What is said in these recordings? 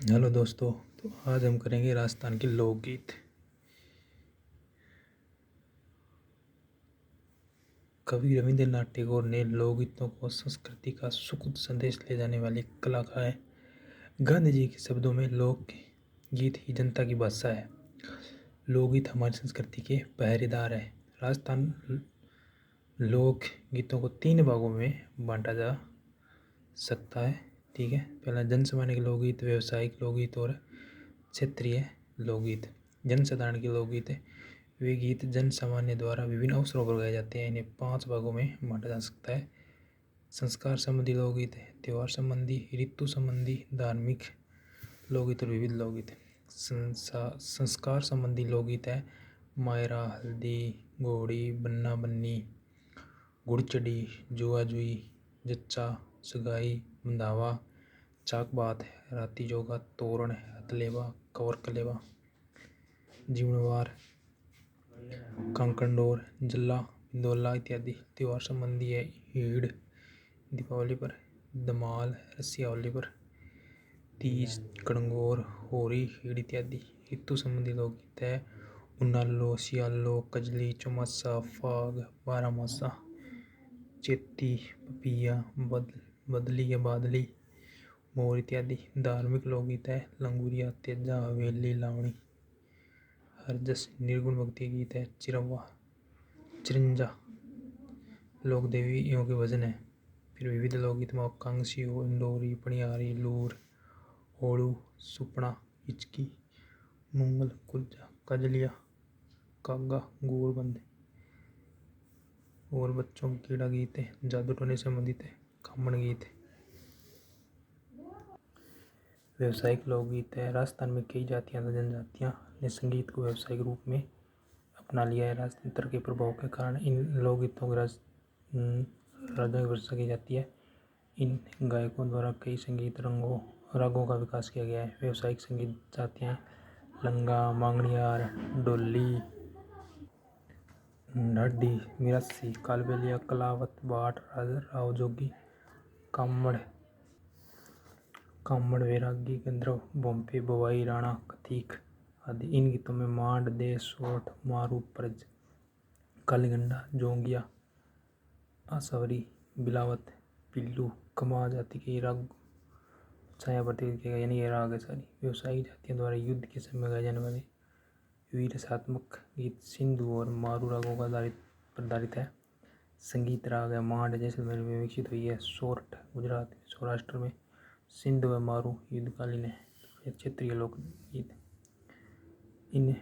Hello दोस्तों। तो आज हम करेंगे राजस्थान के लोकगीत। कवि रविंद्रनाथ टैगोर ने लोकगीतों को संस्कृति का सुखद संदेश ले जाने वाली कला कहा है। गांधी जी के शब्दों में लोक गीत ही जनता की भाषा है। लोकगीत हमारी संस्कृति के पहरेदार है। राजस्थान लोक गीतों को 3 भागों में बांटा जा सकता है। ठीक है, पहला जन सामान्य के लोकगीत, व्यावसायिक लोकगीत और क्षेत्रीय लोकगीत। जन साधारण के लोकगीत है वे गीत जन सामान्य द्वारा विभिन्न अवसरों पर गाए जाते हैं। इन्हें 5 भागों में बांटा जा सकता है। संस्कार संबंधी लोकगीत है, त्योहार संबंधी, ऋतु संबंधी, धार्मिक लोकगीत और विविध लोकगीत। संस्कार संबंधी लोकगीत है मायरा, हल्दी, घोड़ी, बन्ना बन्नी, गुड़चड़ी, जुआ जुई, जच्चा, सगाई, बंधावा, चाक बात, राती जोगा, तोरण, हथलेवा, कवर कलेवा, जीवनवार, कांकड़ोर, जल्ला, बिंदोला इत्यादि। त्योहार संबंधी है ईड़ दीपावली पर, दमाल रसिया होली पर, तीज, कड़ंगोर, होरी, ईड़ इत्यादि। ऋतु संबंधी लोकगीत है उनालो, सियालो, कजली, चौमासा, फाग, बारामासा, चेती, पपिया, बदली या बादली, मोर इत्यादि। धार्मिक लोकगीत है लंगूरिया, तेजा, हवेली, लावणी, हरजस। निर्गुण भक्ति गीत है चिरवा, चिरंजा, लोक देवियों के भजन है। फिर विविध लोकगीत में कांगसी, इंडोरी, पणियारी, लूर, होड़ू, सुपना, हिचकी, मुंगल, कुर्जा, कजलिया, कागा, गोरबंद। और बच्चों के कीड़ा गीत है, जादू टोने से संबंधित है, कामण गीत है। व्यावसायिक लोकगीत है राजस्थान में कई जातियां तथा जनजातियां ने संगीत को व्यावसायिक रूप में अपना लिया है। राजतंत्र के प्रभाव के कारण इन लोकगीतों की राजों की वर्षा की जाती है। इन गायकों द्वारा कई संगीत रागों का विकास किया गया है। व्यावसायिक संगीत जातियाँ लंगा, मांगणियार, डोली, ढाडी, मिरासी, कालबेलिया, कलावत, भाट, राव जोगी, कामड़, वैरागी, गंधर्व, बोम्पे, बवाई, राणा, कथीक आदि। इन गीतों में मांड, देश, सोठ, मारू, प्रज, कालीगंडा, जोंगिया, आसावरी, बिलावत, पिल्लू, कमाज आदि के राग छाया प्रतीत किया गया, यानी ये राग है सारी। व्यावसायिक जातियों द्वारा युद्ध के समय गाए जाने वाले वीरसात्मक गीत सिंधु और मारू रागों का आधारित है। संगीत राग है मांड जैसलमेर में विकसित हुई है, सोरठ गुजरात, सौराष्ट्र में, सिंधु व मारू युद्धकालीन है। क्षेत्रीय लोकगीत इन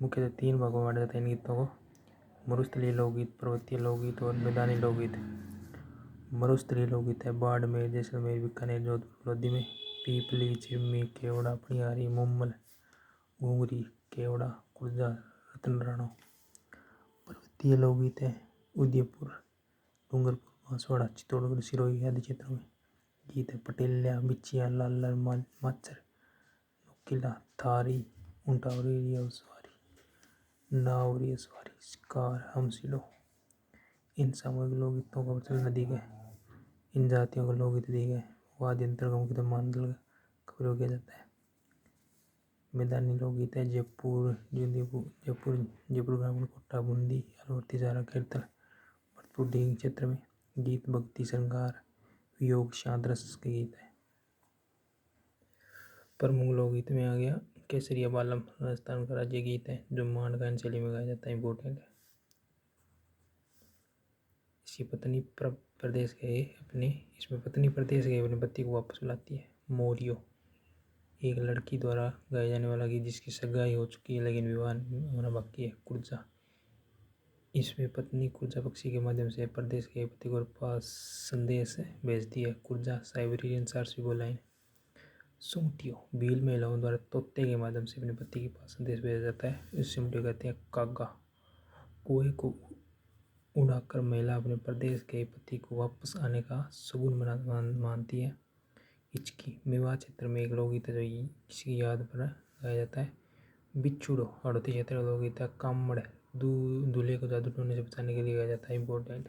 मुख्यतः 3 भागों में बांटा जाता है इन गीतों को। मरुस्थलीय लोकगीत, पर्वतीय लोकगीत और मैदानी लोकगीत। मरुस्थलीय लोकगीत है बाड़मेर, जैसलमेर, बीकानेर, जोधपुर, लोधी में, पीपली, चिरमी, केवड़ा, पणियारी, मुम्मल, घुंगरी, केवड़ा, कुर्जा, रतनराणो। पर्वतीय लोकगीत है उदयपुर, डूंगरपुर, बांसवाड़ा, चित्तौड़गढ़, सिरोही आदि क्षेत्रों में। गीत है पटेलिया, बिछिया, लालर, माचर, नुकीला, थारी, ऊंटावरी, सवारी, नावरी सवारी, शिकार, हमसिलो। इन सामूहिक लोकगीतों का प्रचलन अधिक है। इन जातियों को लोकगीत दिए गए वाद्य यंत्र का मुख्यतः मांदल का प्रयोग किया जाता है। मैदानी लोकगीत है जयपुर, जयपुर ग्रामीण, कोटा, बूंदी, अलवर, तिजारा, कीर्तन, भरतपुर ढींग क्षेत्र में। गीत भक्ति, श्रृंगार, वियोग, शांत रस के गीत है। प्रमुख लोकगीत में आ गया केसरिया बालम, राजस्थान का राज्य गीत है जो मांड गायन शैली में गाया जाता है, इम्पोर्टेंट है। इसमें पत्नी प्रदेश गए अपने पति को वापस बुलाती है। मोरियो एक लड़की द्वारा गाया जाने वाला गीत जिसकी सगाई हो चुकी है लेकिन विवाह होना बाकी है। कुर्जा इसमें पत्नी कुर्जा पक्षी के माध्यम से प्रदेश के पति को पास संदेश भेजती है। कुर्जा साइबेरियन सारसी बोलाइन। सुमटियो भील महिलाओं द्वारा तोते के माध्यम से अपने पति के पास संदेश भेजा जाता है। इस सुमटियो कहते हैं कागा। कुएं को उड़ाकर महिला अपने प्रदेश के पति को वापस आने का सगुन मानती है। हिचकी मेवाड़ क्षेत्र में एक लोकगीत है जो किसी याद पर गाया जाता है। बिच्छुड़ो हड़ौती क्षेत्र का लोकगीत है। कामड़ दूल्हे को जादू टोने से बचाने के लिए गाया जाता है, इम्पोर्टेंट।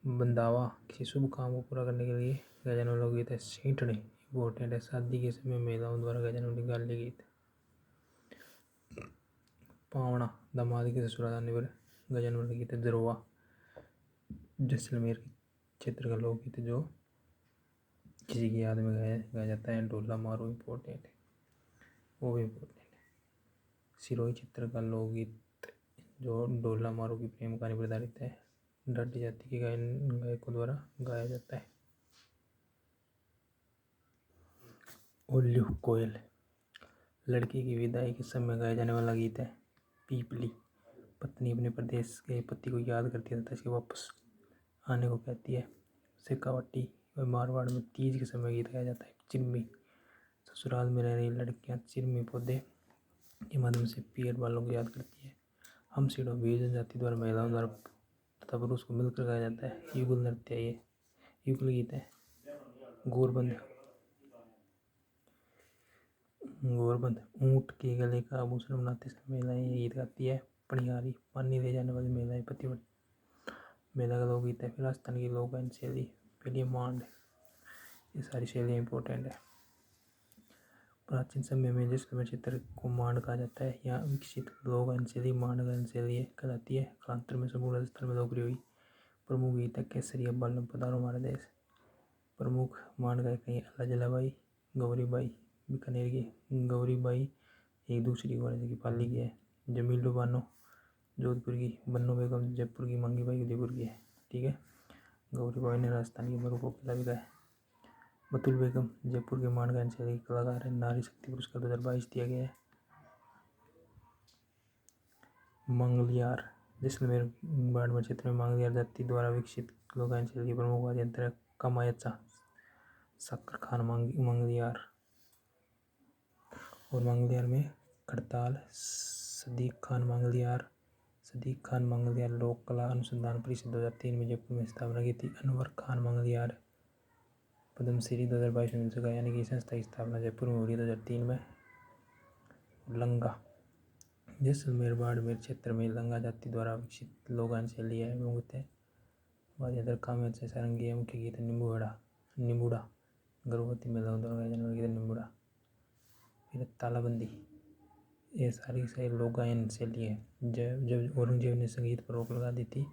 बंदावा किसी शुभ काम को पूरा करने के लिए गाया जाने वाला लोकगीत है। सेंठने इम्पोर्टेंट है। शादी के समय महिलाओं द्वारा गाए जाने वाले गाली गीत। पावड़ा दामाद के ससुराल आने पर गाए जाने वाले गीत है जरवा। जैसलमेर के क्षेत्र का लोकगीत जो किसी की याद में गाया जाता है। ढोला मारो इम्पोर्टेंट है, वो भी इम्पोर्टेंट है। सिरोही क्षेत्र का लोकगीत जो ढोला मारो की प्रेम कहानी पर आधारित है। डाटी जाति के गायकों द्वारा गाया जाता है। उल्लू कोयल लड़की की विदाई के समय गाया जाने वाला गीत है। पीपली पत्नी अपने प्रदेश के पति को याद करती है तथा इसके वापस आने को कहती है। शेखावटी और मारवाड़ में तीज के समय गीत गाया जाता है। चिरमी ससुराल में रह रही लड़कियां चिरमी पौधे के माध्यम से पियर वालों को याद करती है। हम सीढ़ो भी जनजाति द्वारा महिलाओं द्वारा तथा पुरुष को मिलकर गाया जाता है। युगल नृत्य है, ये युगल गीत है। गोरबंद ऊंट के गले का आभूषण बनाते समय महिलाएं ये गीत गाती है। पनिहारी पानी ले जाने वाली महिलाएं पतिव्रत महिला का लोकगीत है। फिर राजस्थान की लोक गायन शैली पहली मांड, ये सारी शैलियाँ इंपॉर्टेंट है। प्राचीन समय में जैसलमेर क्षेत्र को मांड कहा जाता है। यहाँ विकसित लोक गायन शैली मांड गायन शैली कहलाती है। कालांतर में संपूर्ण राजस्थान में लोकप्रिय हुई। प्रमुख गीत है केसरिया बालम पधारो हमारा देश। प्रमुख मांड गायक हैं अल्ला जलाबाई, गौरीबाई बीकानेर की, गौरीबाई एक दूसरी वाले की पाली की है। जमीलो बानो जोधपुर की, बन्नो बेगम जयपुर की, मंगीबाई उदयपुर की है। ठीक है। गौरीबाई ने राजस्थान की मरुको किला भी गाया। बतुल बेगम जयपुर के मांड गायन शैली कलाकार है। नारी शक्ति पुरस्कार 2022 दिया गया है। मंगलियार जैसलमेर बाड़मेर क्षेत्र में मंगलियार जाति द्वारा विकसित लोक गायन शैली प्रमुख वाद्य यंत्र है। कमायचा सक्कर खान मंगलियार और मंगलियार में खड़ताल सदीक खान मंगलियार लोक कला अनुसंधान परिषद 2003 में जयपुर में स्थापना की थी। अनवर खान मंगलियार पद्मश्री 2022 में मिल सका, यानी कि संस्था की स्थापना जयपुर में हो रही है 2003 में। लंगा जैसलमेर बाड़मेर क्षेत्र में लंगा जाति द्वारा विकसित लोक गायन शैली है। मुख्यतः वाद्य यंत्र कामयचा सारंगी है। मुख्य गीत निम्बुड़ा गर्भवती महिलाओं द्वारा गाया जाने वाला गीत निम्बुड़ा। फिर तालाबंदी, ये सारी लोक गायन शैली है। जब औरंगजेब ने संगीत पर रोक लगा दी थी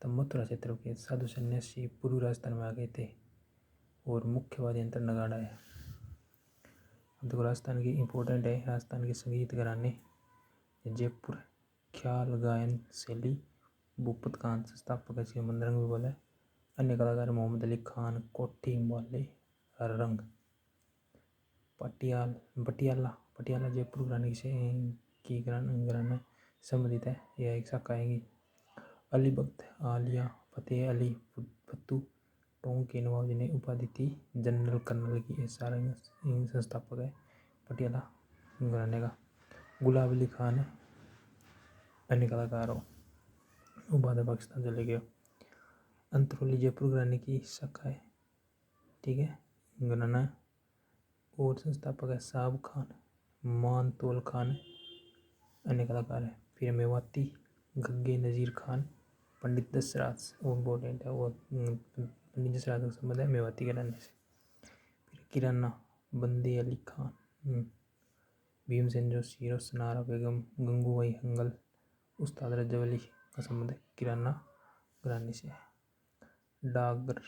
तब मथुरा क्षेत्र के साधु सन्यासी पूर्वी राजस्थान में आ गए थे और मुख्य वाद्य यंत्र नगाड़ा है। अब देखो राजस्थान की इम्पोर्टेंट है। राजस्थान के संगीत घराने जयपुर ख्याल गायन शैली भूपत खान संस्थापक है, मंदरंग भी बोला है। अन्य कलाकार मोहम्मद अली खान, कोठी वाले रंग। पटियाला जयपुर घराने की घराना संबंधित है। यह एक शाखा है। अली बख्त आलिया फतेह अली फत्तू टोंग के नवाब जी ने उपाधि थी जनरल कर्नल की। सारंग संस्थापक है पटियाला घराने का। गुलाब अली खान अन्य कलाकार हो, वो बाद में पाकिस्तान चले गए। अंतरोली जयपुर घराने की शाखा है। ठीक है, घराना और संस्थापक है साहब खान। मानतोल खान अन्य कलाकार है। फिर मेवाती गग्गे नज़ीर खान, पंडित दशराज वो इम्पोर्टेंट है। वो पंडित दशराज का संबंध है मेवाती घराने से। फिर किराना बंदे अली खान, भीमसेन जोशी, रोशनारा बेगम, गंगूबाई हंगल, उस्ताद रजब अली का संबंध है किराना घराने से। डागर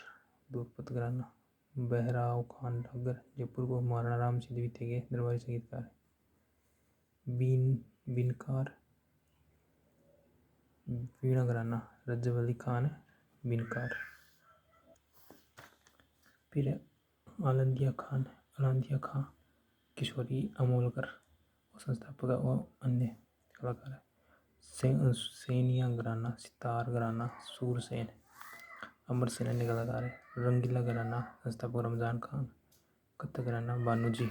दुर्पत घराना, बहराव खान डागर जयपुर को महाराणा राम सिंह द्वितीय के दरबारी संगीतकार है। बीनकार वीणा घराना रजब अली खान बीनकार। फिर आलंदिया खां किशोरी अमोलकर और संस्थापक और अन्य कलाकार है। सेनिया घराना, सितार घराना सूरसेन, अमर सेन अन्य कलाकार है। रंगीला घराना संस्थापक रमजान खान, कथक घराना बानूजी।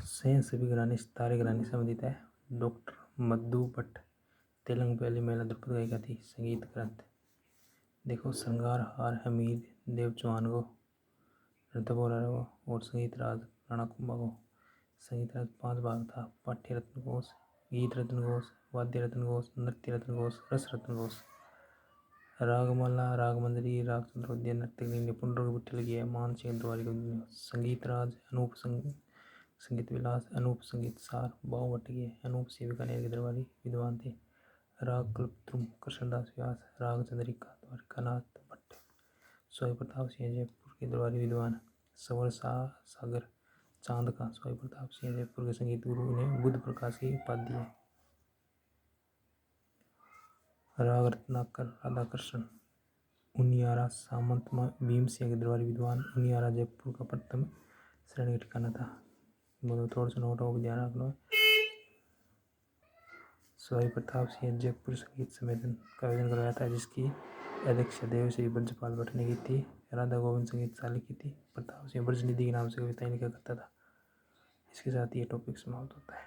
सैन सभी घराने सितारे घराने संबंधित है। डॉक्टर मधु भट्ट तेलंग पहली महिला ध्रुपद गायिका थी। संगीत ग्रंथ देखो श्रृंगार हार हमीद देव चौहान को, रणथंभौर और संगीत राज राणा कुंभा को। संगीत राज 5 भाग था। पाठ्य रत्न कोश, गीत रत्न कोश, वाद्य रत्न कोश, नृत्य रत्न कोश, रस रत्न कोश। रागमाला, रागमंजरी, राग चंद्रोदय, नृत्य निपुण विठल की है, मान सिंह द्वारी संगीत राज, अनूप संगीत विलास, अनूप संगीत सार, बाव भट्ट की अनूप सिंह बीकानेर के दरबारी विद्वान थे। राग कल्पद्रुम, कृष्णदास व्यास, राग चंद्रिका, द्वारिकानाथ भट्ट, स्वामी प्रताप सिंह जयपुर के दरबारी विद्वान। सवर सागर चांद का, स्वामी प्रताप सिंह जयपुर के संगीत गुरु ने बुद्ध प्रकाश की उपाधि है। राग रत्नाकर, राधा कृष्ण, उनियारा सामंत भीम सिंह के दरबारी विद्वान। उनियारा जयपुर का प्रथम श्रेणी का ठिकाना था। थोड़ा सा नोट हो ध्यान रखना। स्वामी प्रताप सिंह जयपुर संगीत सम्मेलन का आयोजन करवाया था, जिसकी अध्यक्षता देवश्री ब्रजपाल भट्ट ने की थी। राधा गोविंद संगीत शाला की थी। प्रताप सिंह ब्रजनिधि के नाम से कविताएं लिखा करता था। इसके साथ ये टॉपिक समाप्त होता है।